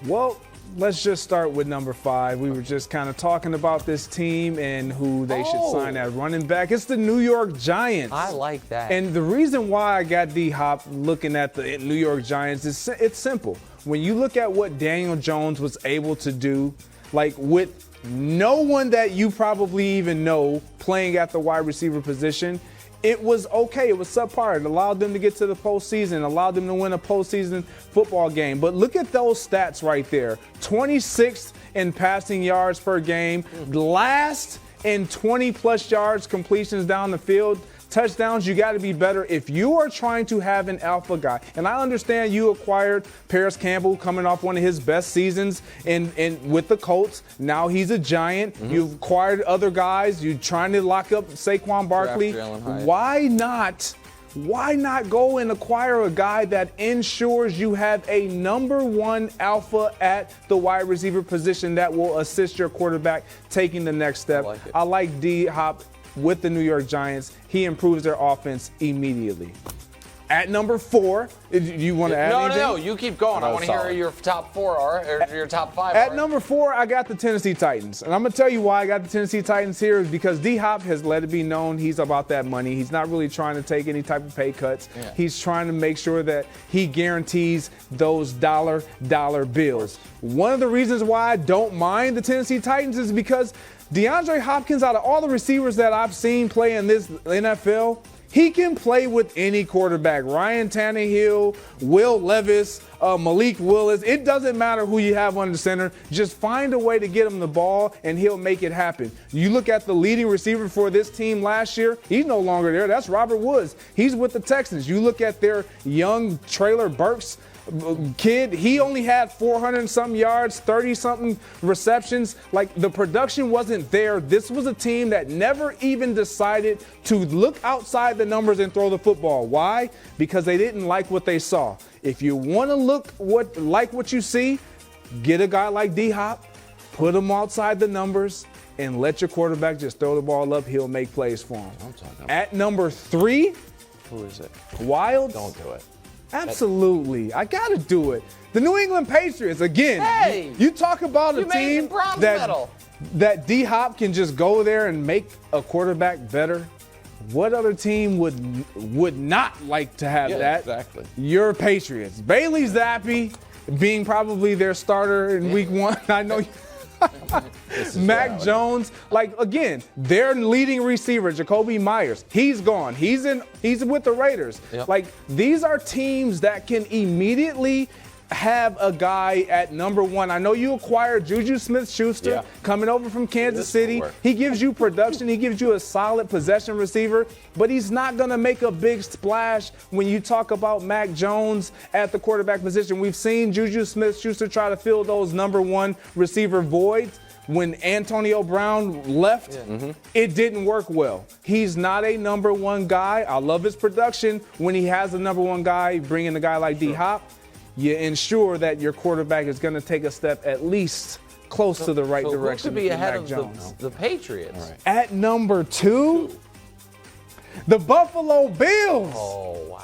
Well, let's just start with number 5. We were just kind of talking about this team and who they should sign at running back. It's the New York Giants. I like that. And the reason why I got D-Hop looking at the New York Giants is it's simple. When you look at what Daniel Jones was able to do, like with no one that you probably even know playing at the wide receiver position, it was okay. It was subpar. It allowed them to get to the postseason, allowed them to win a postseason football game. But look at those stats right there. 26th in passing yards per game, last in 20-plus yards completions down the field. Touchdowns, you got to be better if you are trying to have an alpha guy. And I understand you acquired Paris Campbell coming off one of his best seasons in with the Colts. Now he's a Giant. Mm-hmm. You've acquired other guys. You're trying to lock up Saquon Barkley. Why not go and acquire a guy that ensures you have a number 1 alpha at the wide receiver position that will assist your quarterback taking the next step? I like D-Hop with the New York Giants. He improves their offense immediately. At number 4, do you want to add anything? No, you keep going. I want to hear your top 4 or your top 5 At number 4, I got the Tennessee Titans. And I'm going to tell you why I got the Tennessee Titans here is because D-Hop has let it be known he's about that money. He's not really trying to take any type of pay cuts. Yeah. He's trying to make sure that he guarantees those dollar bills. One of the reasons why I don't mind the Tennessee Titans is because DeAndre Hopkins, out of all the receivers that I've seen play in this NFL, he can play with any quarterback. Ryan Tannehill, Will Levis, Malik Willis. It doesn't matter who you have under center. Just find a way to get him the ball, and he'll make it happen. You look at the leading receiver for this team last year. He's no longer there. That's Robert Woods. He's with the Texans. You look at their young Traylor Burks kid, he only had 400-something yards, 30-something receptions. Like, the production wasn't there. This was a team that never even decided to look outside the numbers and throw the football. Why? Because they didn't like what they saw. If you want to like what you see, get a guy like D-Hop, put him outside the numbers, and let your quarterback just throw the ball up. He'll make plays for him. At number 3, who is it? Wilds. Don't do it. Absolutely. I got to do it. The New England Patriots, again. Hey! You talk about a team that D-Hop can just go there and make a quarterback better. What other team would not like to have that? Exactly. Your Patriots. Bailey Zappi being probably their starter in week 1. I know Mac Jones, like, again, their leading receiver, Jacoby Myers, he's gone. He's with the Raiders. Yep. Like, these are teams that can immediately have a guy at number 1. I know you acquired Juju Smith-Schuster coming over from Kansas City. He gives you production. He gives you a solid possession receiver, but he's not going to make a big splash when you talk about Mac Jones at the quarterback position. We've seen Juju Smith-Schuster try to fill those number 1 receiver voids. When Antonio Brown left, it didn't work well. He's not a number 1 guy. I love his production. When he has a number 1 guy, bringing a guy like D-Hop, you ensure that your quarterback is going to take a step at least close to the right direction. Who could be ahead of the Patriots? Right. At number 2, the Buffalo Bills. Oh, wow.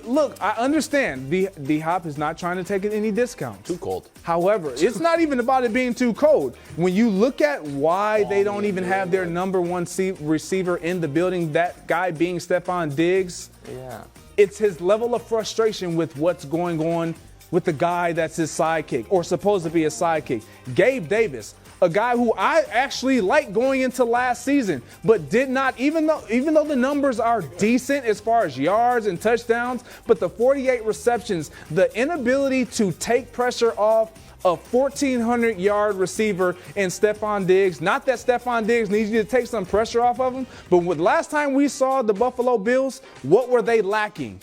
Look, I understand D-Hop is not trying to take any discounts. Too cold. However, it's not even about it being too cold. When you look at why they don't even have their number 1 receiver in the building, that guy being Stephon Diggs, it's his level of frustration with what's going on with the guy that's his sidekick, or supposed to be a sidekick. Gabe Davis, a guy who I actually liked going into last season, but did not, even though the numbers are decent as far as yards and touchdowns, but the 48 receptions, the inability to take pressure off a 1,400-yard receiver in Stephon Diggs. Not that Stephon Diggs needs you to take some pressure off of him, but last time we saw the Buffalo Bills, what were they lacking?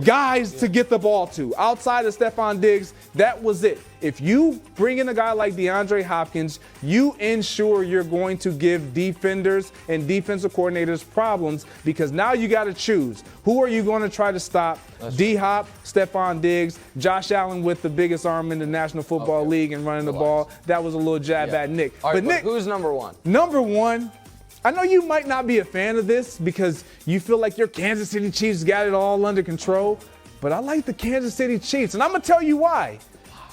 Guys to get the ball to. Outside of Stephon Diggs, that was it. If you bring in a guy like DeAndre Hopkins, you ensure you're going to give defenders and defensive coordinators problems, because now you got to choose. Who are you going to try to stop? D-Hop, Stephon Diggs, Josh Allen with the biggest arm in the National Football League and running the ball. That was a little jab at Nick. All right, but Nick, who's number 1? Number 1, I know you might not be a fan of this because you feel like your Kansas City Chiefs got it all under control, but I like the Kansas City Chiefs, and I'm going to tell you why.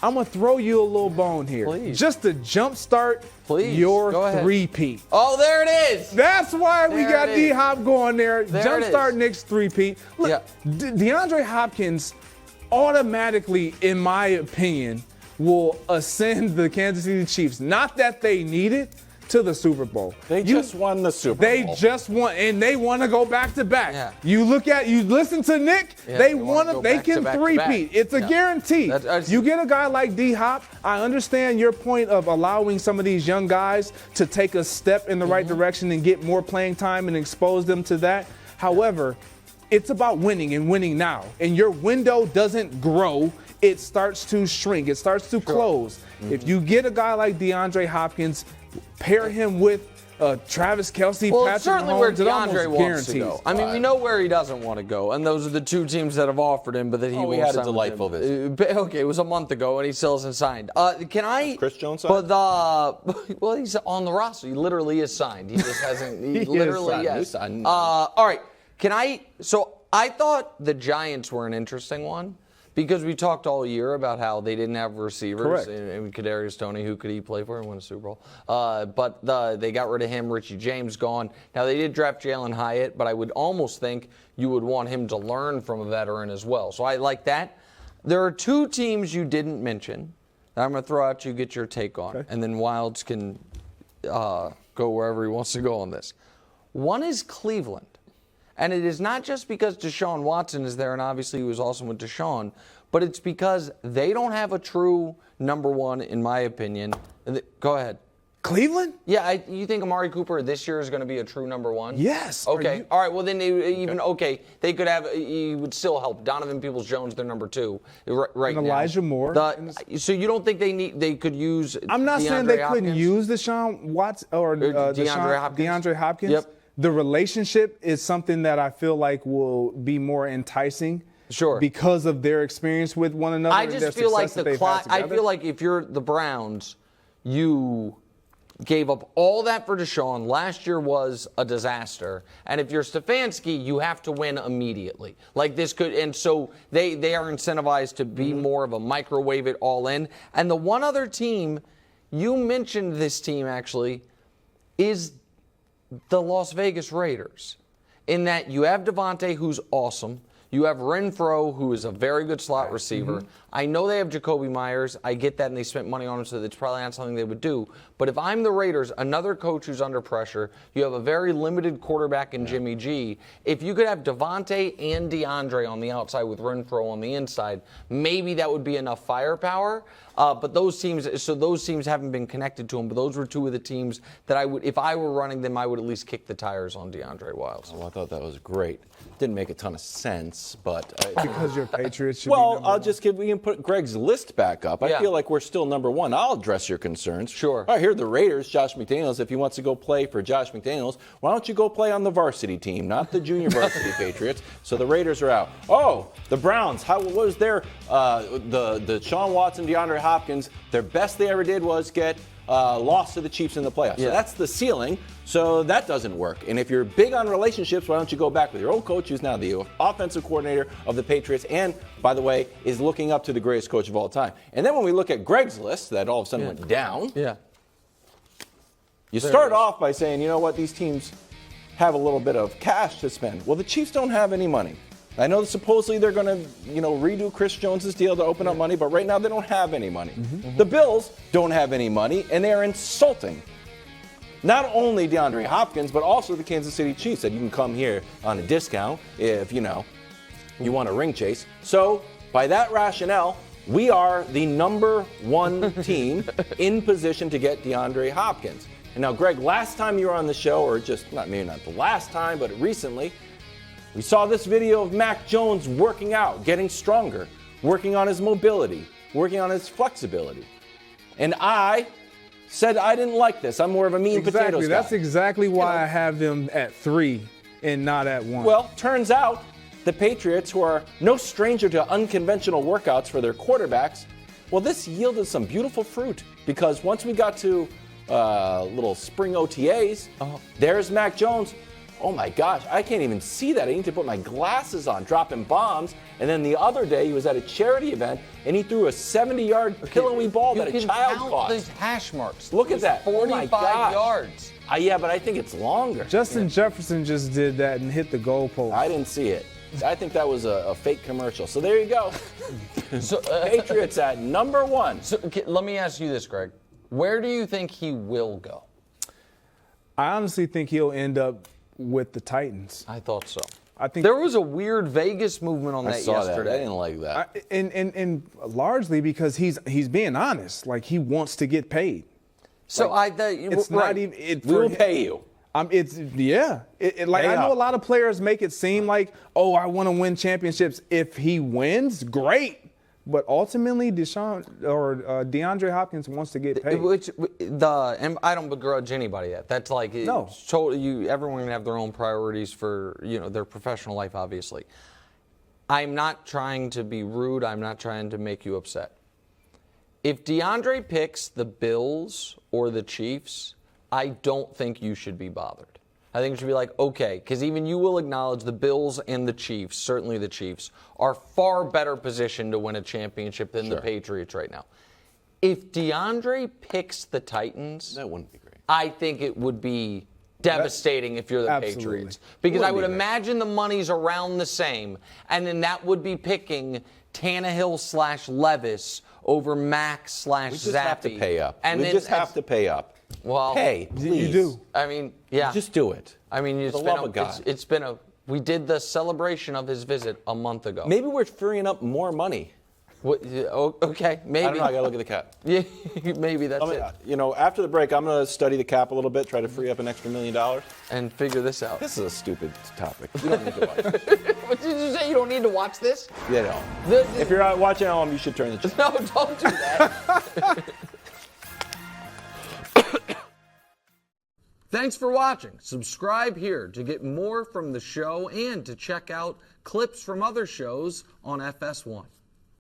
I'm going to throw you a little bone here. Please. Just to jumpstart your three-peat. Oh, there it is. That's why we got D-Hop going there. Jumpstart Nick's three-peat. Look, DeAndre Hopkins automatically, in my opinion, will ascend the Kansas City Chiefs. Not that they need it, to the Super Bowl. They just won the Super Bowl. They just won, and they want to go back to back. Yeah. You listen to Nick. They can three-peat. It's a guarantee. You get a guy like D-Hop. I understand your point of allowing some of these young guys to take a step in the right direction and get more playing time and expose them to that. However, it's about winning and winning now. And your window doesn't grow. It starts to shrink. It starts to close. If you get a guy like DeAndre Hopkins, pair him with Travis Kelce, Patrick certainly Mahomes, where DeAndre wants guarantees. to go. I mean, we know where he doesn't want to go, and those are the two teams that have offered him, but that he won't had sign a delightful visit. Okay, it was a month ago, and he still hasn't signed. Can I? Chris Jones signed? Well, he's on the roster. He literally is signed. He just hasn't. He literally yes. All right. Can I? So I thought the Giants were an interesting one. Because we talked all year about how they didn't have receivers. And Kadarius Toney, who could he play for and win a Super Bowl? But they got rid of him. Richie James gone. Now, they did draft Jalen Hyatt, but I would almost think you would want him to learn from a veteran as well. So I like that. There are two teams you didn't mention that I'm going to throw out you, get your take on. And then Wilds can go wherever he wants to go on this. One is Cleveland. And it is not just because Deshaun Watson is there, and obviously he was awesome with Deshaun, but it's because they don't have a true number one, in my opinion. Go ahead. Cleveland? Yeah, you think Amari Cooper this year is going to be a true number one? Yes. Okay. All right. Well, then they could have. He would still help. Donovan Peoples-Jones, their number two, right and now. Elijah Moore. So you don't think they could use? I'm not saying they couldn't use Deshaun Watson or DeAndre Hopkins. Yep. The relationship is something that I feel like will be more enticing. Sure. Because of their experience with one another. I just feel like I feel like if you're the Browns, you gave up all that for Deshaun. Last year was a disaster. And if you're Stefanski, you have to win immediately. Like this could, and so they are incentivized to be more of a microwave it all in. And the one other team, you mentioned this team actually, is the Las Vegas Raiders, in that you have Devontae, who's awesome. You have Renfro, who is a very good slot receiver. I know they have Jacoby Myers. I get that, and they spent money on him, so that's probably not something they would do. But if I'm the Raiders, another coach who's under pressure, you have a very limited quarterback in Jimmy G. If you could have Devontae and DeAndre on the outside with Renfro on the inside, maybe that would be enough firepower. But those teams haven't been connected to him. But those were two of the teams that I would, if I were running them, I would at least kick the tires on DeAndre Wilds. Oh, I thought that was great. Didn't make a ton of sense, but because you're Patriots. Should we can put Greg's list back up. I feel like we're still number one. I'll address your concerns. Sure. All right, here are the Raiders. Josh McDaniels. If he wants to go play for Josh McDaniels, why don't you go play on the varsity team, not the junior varsity Patriots? So the Raiders are out. Oh, the Browns. What was their the Sean Watson, DeAndre Hopkins? Their best they ever did was get lost to the Chiefs in the playoffs. So that's the ceiling. So that doesn't work. And if you're big on relationships, why don't you go back with your old coach, who's now the offensive coordinator of the Patriots, and, by the way, is looking up to the greatest coach of all time. And then when we look at Greg's list that all of a sudden went down, you start off by saying, you know what, these teams have a little bit of cash to spend. Well, the Chiefs don't have any money. I know that supposedly they're going to, redo Chris Jones' deal to open up money, but right now they don't have any money. The Bills don't have any money, and they are insulting not only DeAndre Hopkins, but also the Kansas City Chiefs, that you can come here on a discount if, you want a ring chase. So, by that rationale, we are the number one team in position to get DeAndre Hopkins. And now, Greg, last time you were on the show, or just, maybe not the last time, but recently, we saw this video of Mac Jones working out, getting stronger, working on his mobility, working on his flexibility. And I said I didn't like this. I'm more of a meat and potatoes guy. That's exactly why I have them at 3 and not at 1. Well, turns out the Patriots, who are no stranger to unconventional workouts for their quarterbacks, well, this yielded some beautiful fruit, because once we got to little spring OTAs, there's Mac Jones Oh my gosh, I can't even see that. I need to put my glasses on, dropping bombs. And then the other day, he was at a charity event, and he threw a 70-yard pillowy ball that a child caught. These hash marks. Look at that. 45 yards. Yeah, but I think it's longer. Justin Jefferson just did that and hit the goalpost. I didn't see it. I think that was a fake commercial. So there you go. So, Patriots at number 1. So let me ask you this, Greg. Where do you think he will go? I honestly think he'll end up with the Titans. I thought so. I think there was a weird Vegas movement on that yesterday. I didn't like that. And largely because he's being honest. Like, he wants to get paid. So it's not even. We will pay you. I know a lot of players make it seem like, oh, I want to win championships. If he wins, great. But ultimately, DeAndre Hopkins wants to get paid. And I don't begrudge anybody that. That's like no. Everyone can have their own priorities for their professional life. Obviously, I'm not trying to be rude. I'm not trying to make you upset. If DeAndre picks the Bills or the Chiefs, I don't think you should be bothered. I think it should be like, okay, because even you will acknowledge the Bills and the Chiefs, certainly the Chiefs, are far better positioned to win a championship than the Patriots right now. If DeAndre picks the Titans, that wouldn't be great. I think it would be devastating if you're the Patriots. Because I would imagine the money's around the same, and then that would be picking Tannehill/Levis over Max/Zappe. We just have to pay up. We just have to pay up. Well, hey, please. You do. I mean, yeah. Just do it. I mean, we did the celebration of his visit a month ago. Maybe we're freeing up more money. Okay, maybe. I don't know. I got to look at the cap. Yeah, maybe that's it. After the break, I'm going to study the cap a little bit, try to free up an extra $1 million. And figure this out. This is a stupid topic. You don't need to watch this. What did you say? You don't need to watch this? Yeah, no. If you're not watching at home, you should turn the channel. No, don't do that. Thanks for watching. Subscribe here to get more from the show and to check out clips from other shows on FS1.